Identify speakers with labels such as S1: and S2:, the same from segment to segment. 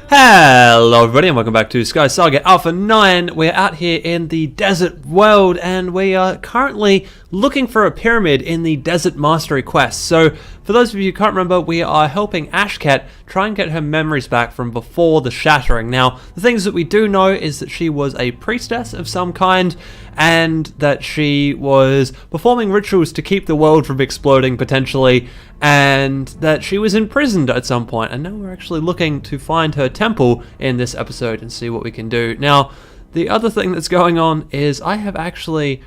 S1: Hello everybody and welcome back to SkySaga Alpha 9. We're out here in the desert world and we are currently looking for a pyramid in the Desert Mastery quest. So for those of you who can't remember, we are helping Ash Cat try and get her memories back from before the Shattering. Now, the things that we do know is that she was a priestess of some kind and that she was performing rituals to keep the world from exploding potentially, and that she was imprisoned at some point. And now we're actually looking to find her temple in this episode and see what we can do. Now, the other thing that's going on is I have actually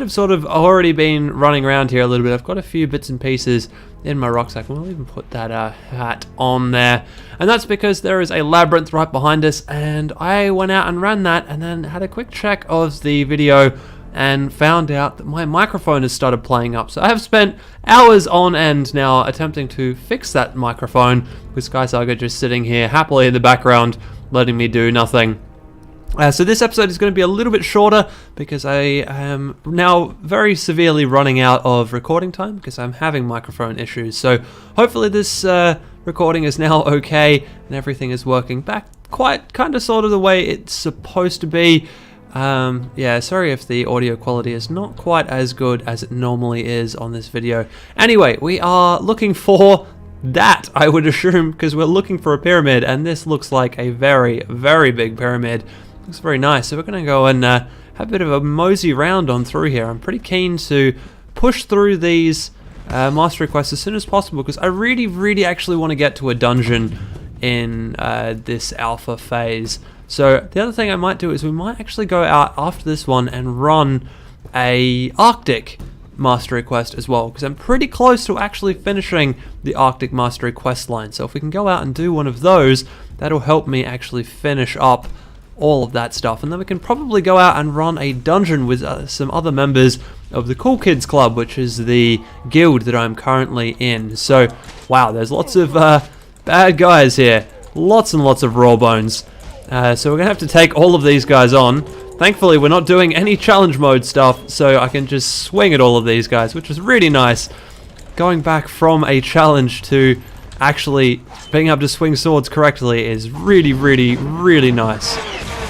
S1: sort of already been running around here a little bit. I've got a few bits and pieces in my rucksack. We'll even put that hat on there. And that's because there is a labyrinth right behind us, and I went out and ran that and then had a quick check of the video and found out that my microphone has started playing up. So I have spent hours on end now attempting to fix that microphone, with SkySaga just sitting here happily in the background letting me do nothing. So this episode is going to be a little bit shorter because I am now very severely running out of recording time because I'm having microphone issues. So hopefully this recording is now okay and everything is working back quite sort of the way it's supposed to be. Yeah, sorry if the audio quality is not quite as good as it normally is on this video. Anyway, we are looking for that, I would assume, because we're looking for a pyramid, and this looks like a very, very big pyramid. Looks very nice, so we're going to go and have a bit of a mosey round on through here. I'm pretty keen to push through these mastery quests as soon as possible, because I really actually want to get to a dungeon in this alpha phase. So the other thing I might do is we might actually go out after this one and run a Arctic Mastery quest as well, because I'm pretty close to actually finishing the Arctic Mastery quest line. So if we can go out and do one of those, that'll help me actually finish up all of that stuff, and then we can probably go out and run a dungeon with some other members of the Cool Kids Club, which is the guild that I'm currently in. So wow, there's lots of bad guys here, lots and lots of raw bones. So we're gonna have to take all of these guys on. Thankfully we're not doing any challenge mode stuff, so I can just swing at all of these guys, which is really nice. Going back from a challenge to actually being able to swing swords correctly is really nice.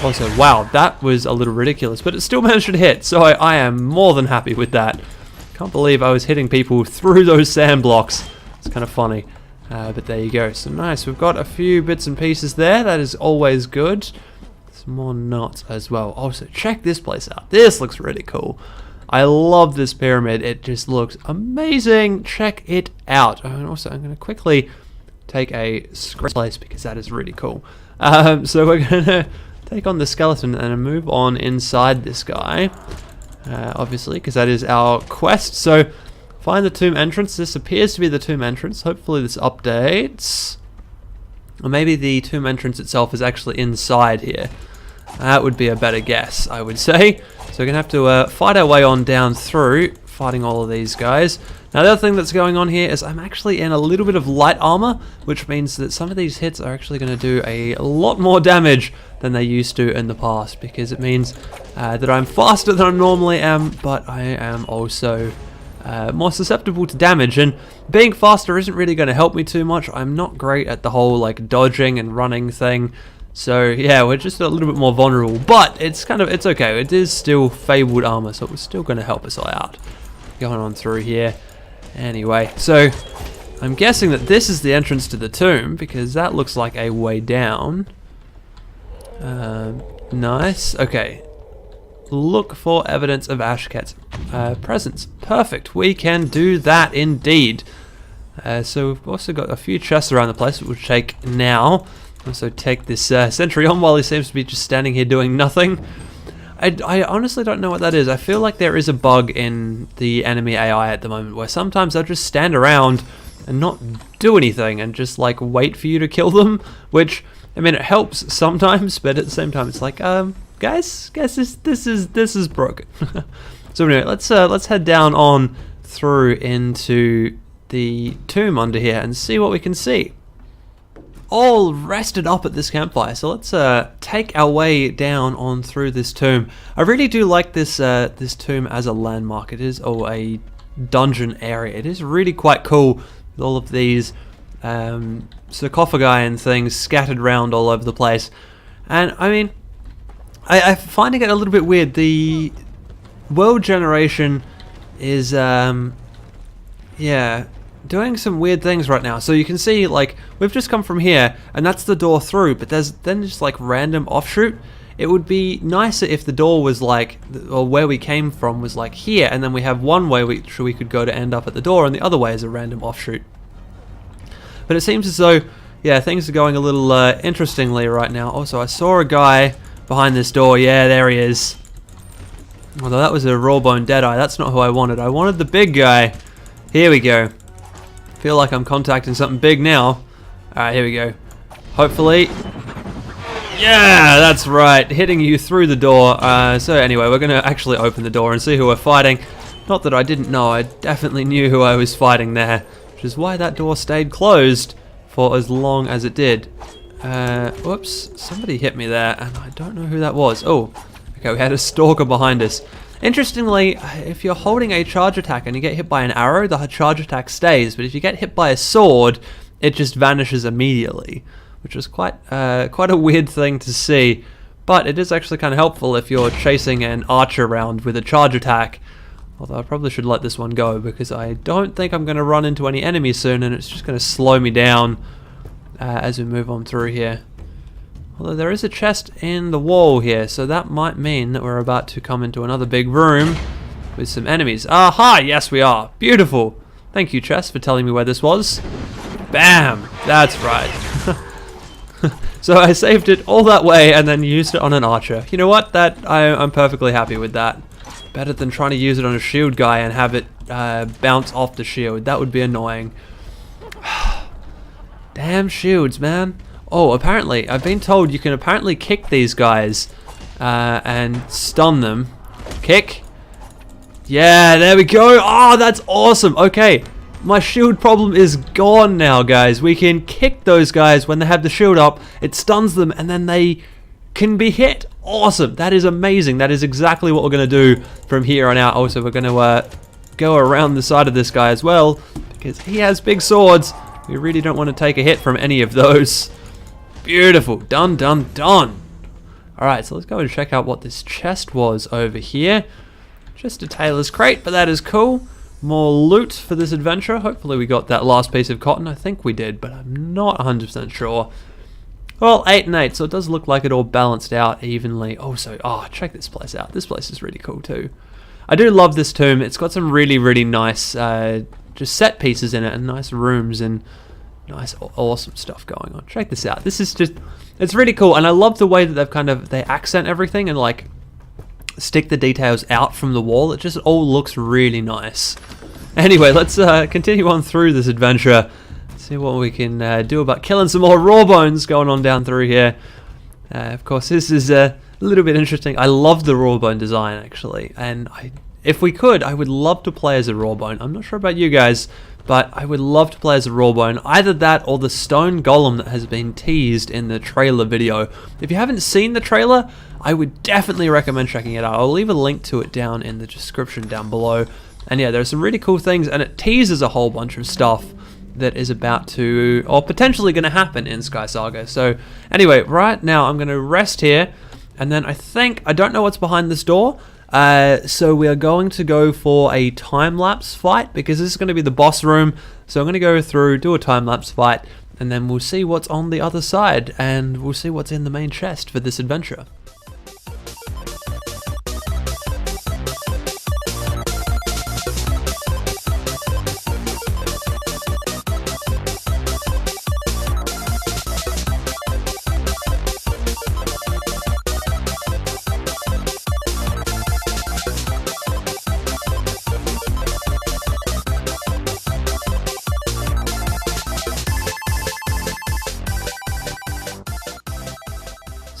S1: Also, wow, that was a little ridiculous, but it still managed to hit, so I am more than happy with that. Can't believe I was hitting people through those sand blocks. It's kind of funny, but there you go. So nice, we've got a few bits and pieces there. That is always good. Some more knots as well. Also, check this place out. This looks really cool. I love this pyramid. It just looks amazing. Check it out. And also, I'm going to quickly take a scratch place because that is really cool. So we're going to take on the skeleton and move on inside this guy, obviously, because that is our quest. So find the tomb entrance. This appears to be the tomb entrance. Hopefully this updates, or maybe the tomb entrance itself is actually inside here. That would be a better guess, I would say. So we're gonna have to fight our way on down through, fighting all of these guys. Now the other thing that's going on here is I'm actually in a little bit of light armor, which means that some of these hits are actually going to do a lot more damage than they used to in the past, because it means that I'm faster than I normally am, but I am also more susceptible to damage, and being faster isn't really going to help me too much. I'm not great at the whole like dodging and running thing, so yeah, we're just a little bit more vulnerable, but it's okay. It is still fabled armor, so it's still going to help us out. Going on through here. Anyway, so I'm guessing that this is the entrance to the tomb, because that looks like a way down. Nice. Okay. Look for evidence of Ash Cat's presence. Perfect. We can do that indeed. So we've also got a few chests around the place that we'll take now. Also take this sentry on while he seems to be just standing here doing nothing. I honestly don't know what that is. I feel like there is a bug in the enemy AI at the moment where sometimes they'll just stand around and not do anything and just like wait for you to kill them, which, I mean, it helps sometimes, but at the same time it's like, guys, this is broken. So anyway, let's head down on through into the tomb under here and see what we can see. All rested up at this campfire, so let's take our way down on through this tomb. I really do like this this tomb as a landmark. It is a dungeon area. It is really quite cool with all of these sarcophagi and things scattered around all over the place. And I mean, I'm finding it a little bit weird. The world generation is, yeah, doing some weird things right now. So you can see, like, we've just come from here, and that's the door through, but there's then just like random offshoot. It would be nicer if the door was like, or where we came from was like here, and then we have one way which we could go to end up at the door, and the other way is a random offshoot. But it seems as though, yeah, things are going a little interestingly right now. Also, I saw a guy behind this door. Yeah, there he is. Although that was a rawbone deadeye. That's not who I wanted. I wanted the big guy. Here we go. Feel like I'm contacting something big now. Alright, here we go. Hopefully. Yeah, that's right. Hitting you through the door. So anyway, we're going to actually open the door and see who we're fighting. Not that I didn't know. I definitely knew who I was fighting there. Which is why that door stayed closed for as long as it did. Whoops. Somebody hit me there, and I don't know who that was. Oh, okay, we had a stalker behind us. Interestingly, if you're holding a charge attack and you get hit by an arrow, the charge attack stays. But if you get hit by a sword, it just vanishes immediately. Which is quite a weird thing to see. But it is actually kind of helpful if you're chasing an archer around with a charge attack. Although I probably should let this one go, because I don't think I'm going to run into any enemies soon, and it's just going to slow me down as we move on through here. Although there is a chest in the wall here, so that might mean that we're about to come into another big room with some enemies. Aha! Yes, we are. Beautiful. Thank you, chest, for telling me where this was. Bam! That's right. So I saved it all that way and then used it on an archer. You know what? I'm perfectly happy with that. Better than trying to use it on a shield guy and have it bounce off the shield. That would be annoying. Damn shields, man. Oh, apparently, I've been told you can apparently kick these guys and stun them. Kick. Yeah, there we go. Oh, that's awesome. Okay, my shield problem is gone now, guys. We can kick those guys when they have the shield up. It stuns them, and then they can be hit. Awesome. That is amazing. That is exactly what we're going to do from here on out. Also, we're going to go around the side of this guy as well, because he has big swords. We really don't want to take a hit from any of those. Beautiful. Done, done, done. Alright, so let's go and check out what this chest was over here. Just a tailor's crate, but that is cool. More loot for this adventure. Hopefully we got that last piece of cotton. I think we did, but I'm not 100% sure. Well, 8 and 8, so it does look like it all balanced out evenly. Also, check this place out. This place is really cool too. I do love this tomb. It's got some really, really nice just set pieces in it, and nice rooms, and nice, awesome stuff going on. Check this out. This is just, it's really cool, and I love the way that they accent everything and like stick the details out from the wall. It just all looks really nice. Anyway, let's continue on through this adventure. See what we can do about killing some more raw bones going on down through here. Of course, this is a little bit interesting. I love the raw bone design, actually, and if we could, I would love to play as a raw bone. I'm not sure about you guys, but I would love to play as a raw bone. Either that or the stone golem that has been teased in the trailer video. If you haven't seen the trailer, I would definitely recommend checking it out. I'll leave a link to it down in the description down below. And yeah, there's some really cool things, and it teases a whole bunch of stuff that is about to, or potentially going to happen in SkySaga. So anyway, right now I'm going to rest here, and then I don't know what's behind this door. So we are going to go for a time-lapse fight, because this is going to be the boss room. So I'm going to go through, do a time-lapse fight, and then we'll see what's on the other side, and we'll see what's in the main chest for this adventure.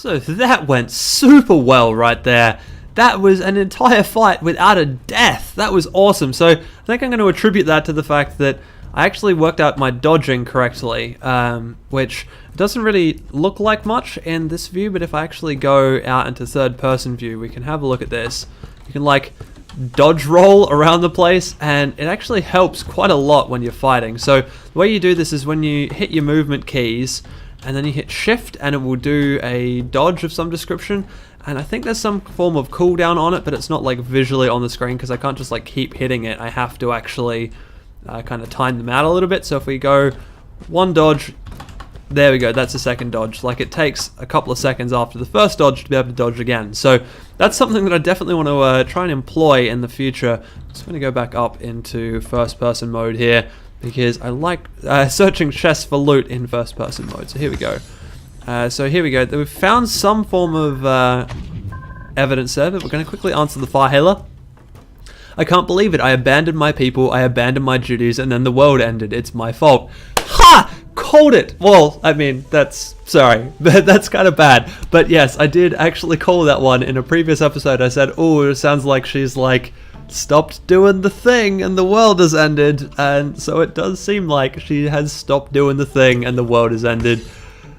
S1: So that went super well right there. That was an entire fight without a death. That was awesome. So I think I'm going to attribute that to the fact that I actually worked out my dodging correctly, which doesn't really look like much in this view, but if I actually go out into third person view, we can have a look at this. You can like dodge roll around the place, and it actually helps quite a lot when you're fighting. So the way you do this is when you hit your movement keys and then you hit shift, and it will do a dodge of some description, and I think there's some form of cooldown on it, but it's not like visually on the screen because I can't just like keep hitting it. I have to actually kind of time them out a little bit. So if we go one dodge, there we go, that's the second dodge. Like, it takes a couple of seconds after the first dodge to be able to dodge again. So that's something that I definitely want to try and employ in the future. I'm just going to go back up into first person mode here because I like searching chests for loot in first person mode. So here we go. So here we go. We've found some form of evidence there, but we're going to quickly answer the fire hailer. I can't believe it. I abandoned my people, I abandoned my duties, and then the world ended. It's my fault. Ha! Called it! Well, I mean, sorry, but that's kind of bad. But yes, I did actually call that one in a previous episode. I said, oh, it sounds like she's like, stopped doing the thing and the world has ended. And so it does seem like she has stopped doing the thing and the world has ended.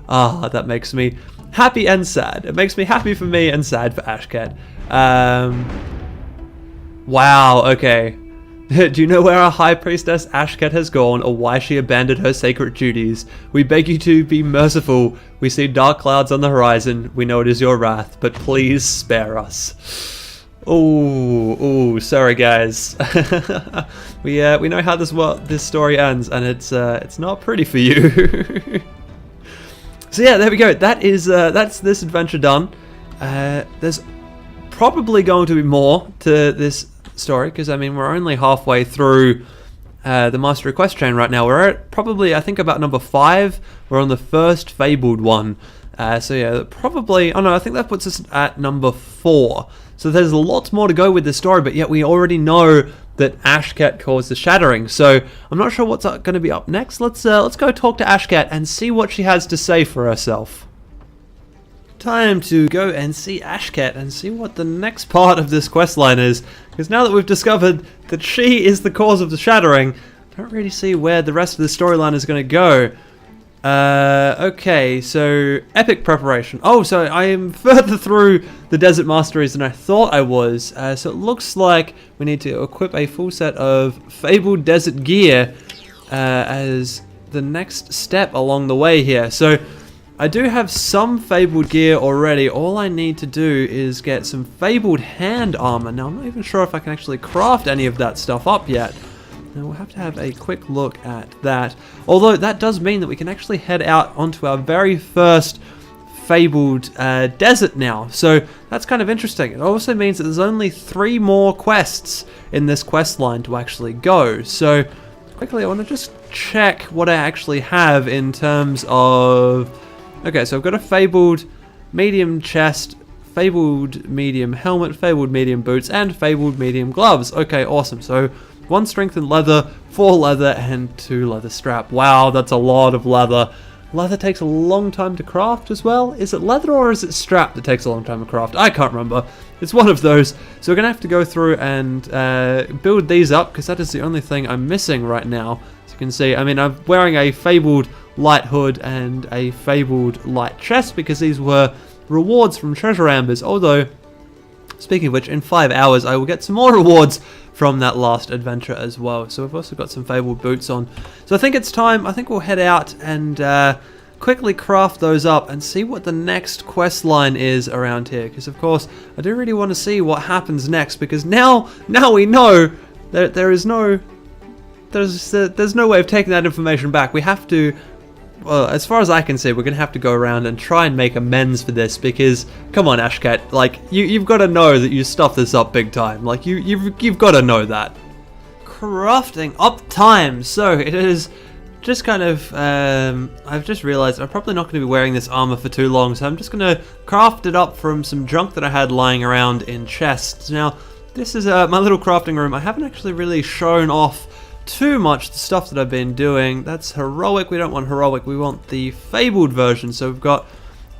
S1: Ah, that makes me happy and sad. It makes me happy for me and sad for Ash Cat. Wow, okay. Do you know where our High Priestess Ash Cat has gone, or why she abandoned her sacred duties? We beg you to be merciful. We see dark clouds on the horizon. We know it is your wrath, but please spare us. Oh, sorry guys. we know how this story ends, and it's not pretty for you. So yeah, there we go. That's this adventure done. There's probably going to be more to this story, because I mean, we're only halfway through the Mastery quest chain right now. We're at probably, I think, about number 5. We're on the first fabled one. So yeah, probably, oh no, I think that puts us at number 4. So there's lots more to go with this story, but yet we already know that Ash Cat caused the Shattering. So I'm not sure what's going to be up next. Let's go talk to Ash Cat and see what she has to say for herself. Time to go and see Ash Cat and see what the next part of this questline is, because now that we've discovered that she is the cause of the Shattering, I don't really see where the rest of the storyline is going to go. Okay, so epic preparation. Oh, so I am further through the Desert Masteries than I thought I was. So it looks like we need to equip a full set of Fabled Desert gear as the next step along the way here. So I do have some Fabled gear already. All I need to do is get some Fabled hand armor. Now, I'm not even sure if I can actually craft any of that stuff up yet. Now, we'll have to have a quick look at that. Although, that does mean that we can actually head out onto our very first Fabled desert now. So, that's kind of interesting. It also means that there's only 3 more quests in this quest line to actually go. So, quickly, I want to just check what I actually have in terms of... Okay, so I've got a Fabled medium chest, Fabled medium helmet, Fabled medium boots, and Fabled medium gloves. Okay, awesome. So 1 strengthened leather, 4 leather, and 2 leather strap. Wow, that's a lot of leather. Leather takes a long time to craft as well. Is it leather or is it strap that takes a long time to craft? I can't remember. It's one of those. So we're going to have to go through and build these up, because that is the only thing I'm missing right now. As you can see, I mean, I'm wearing a Fabled light hood and a Fabled light chest because these were rewards from treasure ambers. Although, speaking of which, in 5 hours I will get some more rewards from that last adventure as well. So we've also got some Fabled boots on. So I think it's time. I think we'll head out and quickly craft those up and see what the next quest line is around here. Because of course I do really want to see what happens next, because now we know that there's no way of taking that information back. We have to, well, as far as I can see, we're going to have to go around and try and make amends for this, because, come on, Ash Cat, like, you've got to know that you stuffed this up big time. Like, you've got to know that. Crafting up time. So, it is just kind of, I've just realized I'm probably not going to be wearing this armor for too long, so I'm just going to craft it up from some junk that I had lying around in chests. Now, this is my little crafting room. I haven't actually really shown off too much the stuff that I've been doing. That's heroic. We don't want heroic, we want the Fabled version. So we've got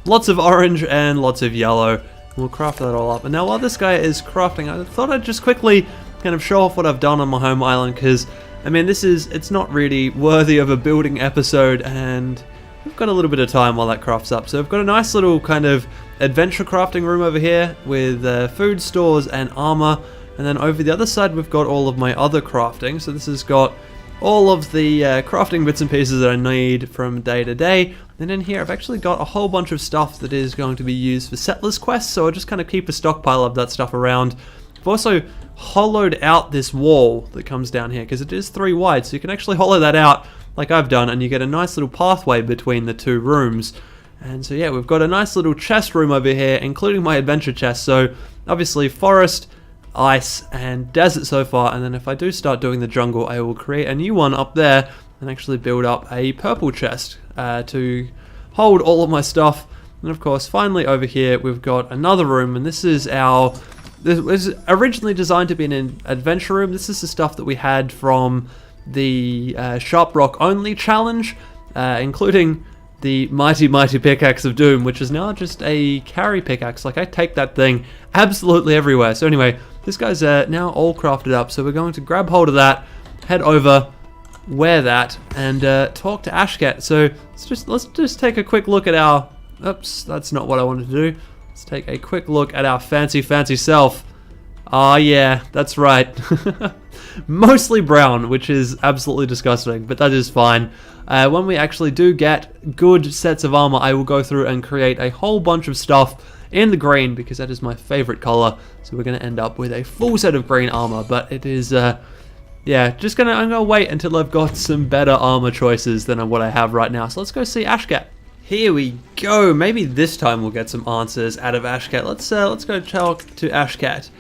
S1: lots of orange and lots of yellow. We'll craft that all up. And now while this guy is crafting, I thought I'd just quickly kind of show off what I've done on my home island, because I mean, it's not really worthy of a building episode, and we've got a little bit of time while that crafts up. So we've got a nice little kind of adventure crafting room over here with food stores and armor. And then over the other side, we've got all of my other crafting. So this has got all of the crafting bits and pieces that I need from day to day. And in here, I've actually got a whole bunch of stuff that is going to be used for settlers quests. So I'll just kind of keep a stockpile of that stuff around. I've also hollowed out this wall that comes down here because it is 3 wide. So you can actually hollow that out like I've done, and you get a nice little pathway between the 2 rooms. And so yeah, we've got a nice little chest room over here, including my adventure chest. So obviously forest, ice, and desert so far. And then if I do start doing the jungle, I will create a new one up there and actually build up a purple chest to hold all of my stuff. And of course, finally over here, we've got another room, and this was originally designed to be an adventure room. This is the stuff that we had from the Sharp Rock Only challenge, including the mighty pickaxe of doom, which is now just a carry pickaxe. Like, I take that thing absolutely everywhere. So anyway, this guy's now all crafted up, so we're going to grab hold of that, head over, wear that, and talk to Ash Cat. So let's just take a quick look at our, oops, that's not what I wanted to do. Let's take a quick look at our fancy self. Ah, yeah, that's right. Mostly brown, which is absolutely disgusting, but that is fine. When we actually do get good sets of armor, I will go through and create a whole bunch of stuff in the green, because that is my favorite color. So we're going to end up with a full set of green armor, but it is, yeah, I'm gonna wait until I've got some better armor choices than what I have right now. So let's go see Ash Cat. Here we go. Maybe this time we'll get some answers out of Ash Cat. Let's go talk to Ash Cat.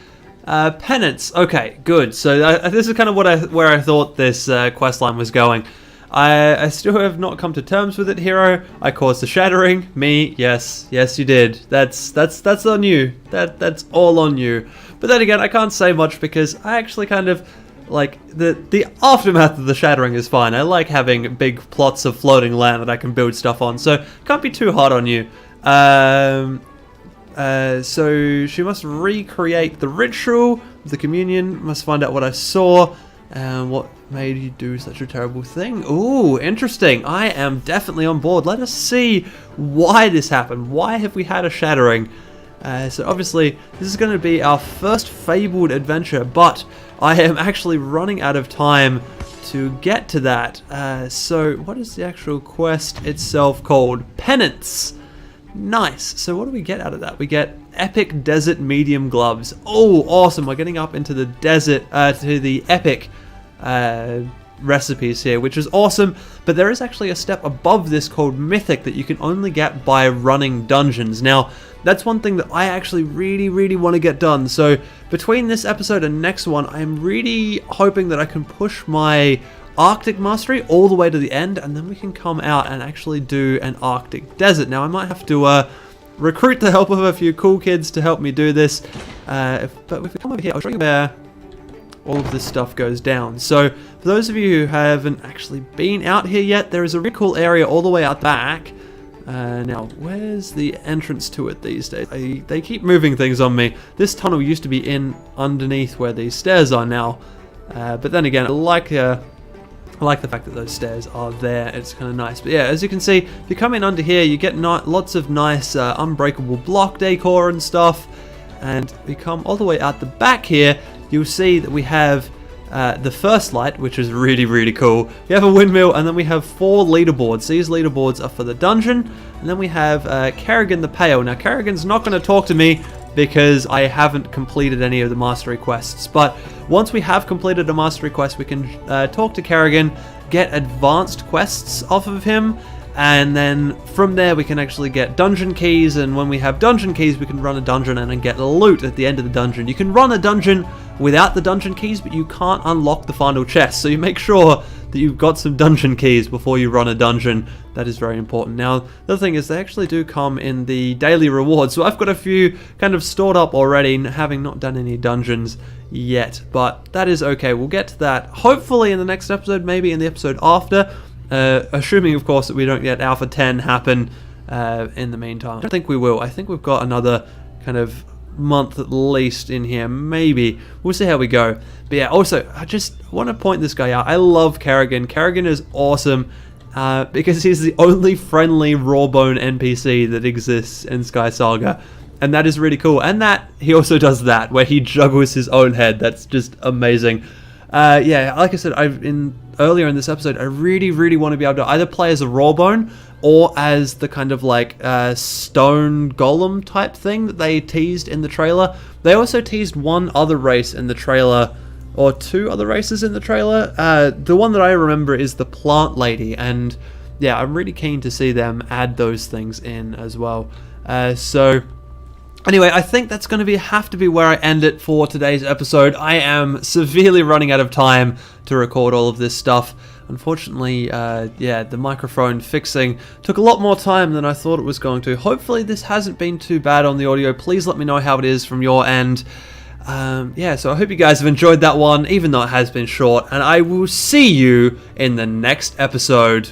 S1: Penance. Okay, good. So this is kind of where I thought this quest line was going. I still have not come to terms with it, hero. I caused the shattering. Me, yes, you did. That's on you. That's all on you. But then again, I can't say much because I actually kind of like the aftermath of the shattering is fine. I like having big plots of floating land that I can build stuff on. So can't be too hard on you. So she must recreate the ritual of the communion. Must find out what I saw. What made you do such a terrible thing? Ooh, interesting. I am definitely on board. Let us see why this happened. Why have we had a shattering? So obviously, this is going to be our first fabled adventure, but I am actually running out of time to get to that. So what is the actual quest itself called? Penance. Nice. So what do we get out of that? We get epic desert medium gloves. Oh, awesome. We're getting up into the desert, to the epic recipes here, which is awesome. But there is actually a step above this called mythic that you can only get by running dungeons. Now, that's one thing that I actually really want to get done. So between this episode and next one, I'm really hoping that I can push my Arctic mastery all the way to the end, and then we can come out and actually do an Arctic desert. Now, I might have to recruit the help of a few cool kids to help me do this. But if we come over here, I'll show you where all of this stuff goes down. So for those of you who haven't actually been out here yet, there is a really cool area all the way out back. Now, where's the entrance to it these days? They keep moving things on me. This tunnel used to be in underneath where these stairs are now. But then again, I like the fact that those stairs are there. It's kind of nice. But yeah, as you can see, if you come in under here, you get lots of nice unbreakable block decor and stuff. And we come all the way out the back here, you'll see that we have the first light, which is really cool. We have a windmill, and then we have 4 leaderboards. These leaderboards are for the dungeon. And then we have Kerrigan the Pale. Now, Kerrigan's not going to talk to me because I haven't completed any of the mastery quests. But once we have completed a mastery quest, we can talk to Kerrigan, get advanced quests off of him, and then from there we can actually get dungeon keys, and when we have dungeon keys we can run a dungeon and then get loot at the end of the dungeon. You can run a dungeon without the dungeon keys, but you can't unlock the final chest, so you make sure that you've got some dungeon keys before you run a dungeon. That is very important. Now, the other thing is they actually do come in the daily rewards, so I've got a few kind of stored up already, having not done any dungeons yet, but that is okay. We'll get to that hopefully in the next episode, maybe in the episode after, assuming of course that we don't get Alpha 10 happen in the meantime. I don't think we will. I think we've got another kind of month at least in here, maybe. We'll see how we go. But yeah, also I just want to point this guy out. I love Kerrigan. Kerrigan is awesome because he's the only friendly rawbone NPC that exists in SkySaga, and that is really cool. And that he also does that where he juggles his own head. That's just amazing. Yeah, like I said, earlier in this episode, I really want to be able to either play as a Rawbone or as the kind of like stone golem type thing that they teased in the trailer. They also teased one other race in the trailer, or two other races in the trailer. The one that I remember is the plant lady, and yeah, I'm really keen to see them add those things in as well. So anyway, I think that's going to have to be where I end it for today's episode. I am severely running out of time to record all of this stuff. Unfortunately, yeah, the microphone fixing took a lot more time than I thought it was going to. Hopefully this hasn't been too bad on the audio. Please let me know how it is from your end. Yeah, so I hope you guys have enjoyed that one, even though it has been short, and I will see you in the next episode.